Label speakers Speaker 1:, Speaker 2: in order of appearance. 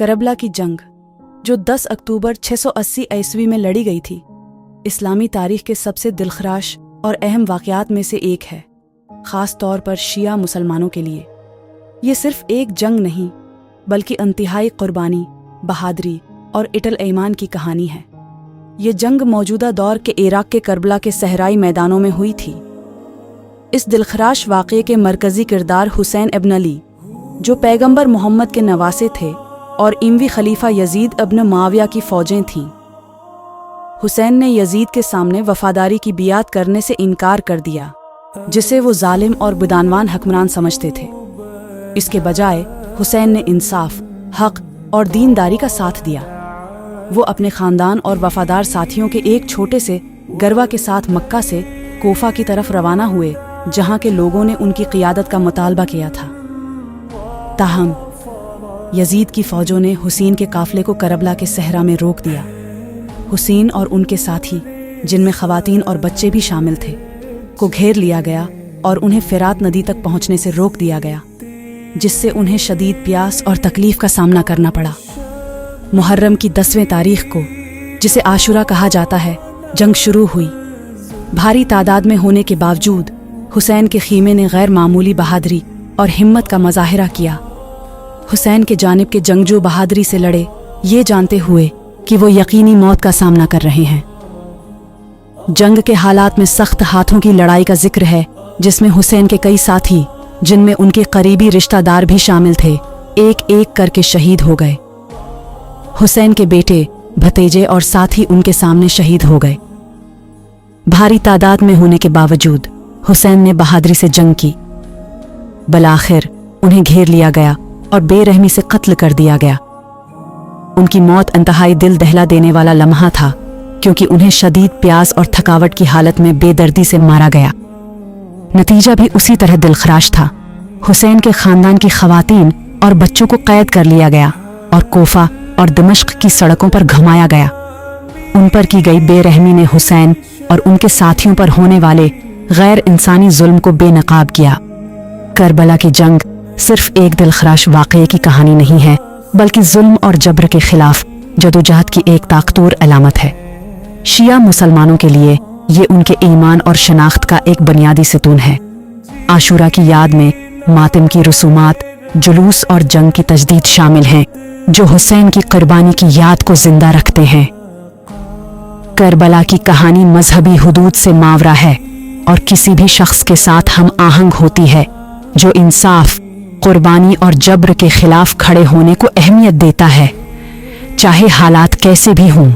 Speaker 1: کربلا کی جنگ جو 10 اکتوبر 680 عیسوی میں لڑی گئی تھی، اسلامی تاریخ کے سب سے دلخراش اور اہم واقعات میں سے ایک ہے، خاص طور پر شیعہ مسلمانوں کے لیے۔ یہ صرف ایک جنگ نہیں بلکہ انتہائی قربانی، بہادری اور اٹل ایمان کی کہانی ہے۔ یہ جنگ موجودہ دور کے عراق کے کربلا کے صحرائی میدانوں میں ہوئی تھی۔ اس دلخراش واقعے کے مرکزی کردار حسین ابن علی، جو پیغمبر محمد کے نواسے تھے، اور اموی خلیفہ یزید ابن معاویہ کی فوجیں تھیں۔ حسین نے یزید کے سامنے وفاداری کی بیعت کرنے سے انکار کر دیا، جسے وہ ظالم اور بدعنوان حکمران سمجھتے تھے۔ اس کے بجائے حسین نے انصاف، حق اور دینداری کا ساتھ دیا۔ وہ اپنے خاندان اور وفادار ساتھیوں کے ایک چھوٹے سے گروہ کے ساتھ مکہ سے کوفہ کی طرف روانہ ہوئے، جہاں کے لوگوں نے ان کی قیادت کا مطالبہ کیا تھا۔ تاہم یزید کی فوجوں نے حسین کے قافلے کو کربلا کے صحرا میں روک دیا۔ حسین اور ان کے ساتھی، جن میں خواتین اور بچے بھی شامل تھے، کو گھیر لیا گیا اور انہیں فرات ندی تک پہنچنے سے روک دیا گیا، جس سے انہیں شدید پیاس اور تکلیف کا سامنا کرنا پڑا۔ محرم کی 10ویں تاریخ کو، جسے عاشورہ کہا جاتا ہے، جنگ شروع ہوئی۔ بھاری تعداد میں ہونے کے باوجود حسین کے خیمے نے غیر معمولی بہادری اور ہمت کا مظاہرہ کیا۔ حسین کے جانب کے جنگجو بہادری سے لڑے، یہ جانتے ہوئے کہ وہ یقینی موت کا سامنا کر رہے ہیں۔ جنگ کے حالات میں سخت ہاتھوں کی لڑائی کا ذکر ہے، جس میں حسین کے کئی ساتھی، جن میں ان کے قریبی رشتہ دار بھی شامل تھے، ایک ایک کر کے شہید ہو گئے۔ حسین کے بیٹے، بھتیجے اور ساتھی ان کے سامنے شہید ہو گئے۔ بھاری تعداد میں ہونے کے باوجود حسین نے بہادری سے جنگ کی۔ بالآخر انہیں گھیر لیا گیا اور بے رحمی سے قتل کر دیا گیا۔ ان کی موت انتہائی دل دہلا دینے والا لمحہ تھا، کیونکہ انہیں شدید پیاس اور تھکاوٹ کی حالت میں بے دردی سے مارا گیا۔ نتیجہ بھی اسی طرح دلخراش تھا۔ حسین کے خاندان کی خواتین اور بچوں کو قید کر لیا گیا اور کوفہ اور دمشق کی سڑکوں پر گھمایا گیا۔ ان پر کی گئی بے رحمی نے حسین اور ان کے ساتھیوں پر ہونے والے غیر انسانی ظلم کو بے نقاب کیا۔ کربلا کی جنگ صرف ایک دلخراش واقعے کی کہانی نہیں ہے، بلکہ ظلم اور جبر کے خلاف جدوجہد کی ایک طاقتور علامت ہے۔ شیعہ مسلمانوں کے لیے یہ ان کے ایمان اور شناخت کا ایک بنیادی ستون ہے۔ عاشورہ کی یاد میں ماتم کی رسومات، جلوس اور جنگ کی تجدید شامل ہیں، جو حسین کی قربانی کی یاد کو زندہ رکھتے ہیں۔ کربلا کی کہانی مذہبی حدود سے ماورا ہے اور کسی بھی شخص کے ساتھ ہم آہنگ ہوتی ہے جو انصاف، قربانی اور جبر کے خلاف کھڑے ہونے کو اہمیت دیتا ہے، چاہے حالات کیسے بھی ہوں۔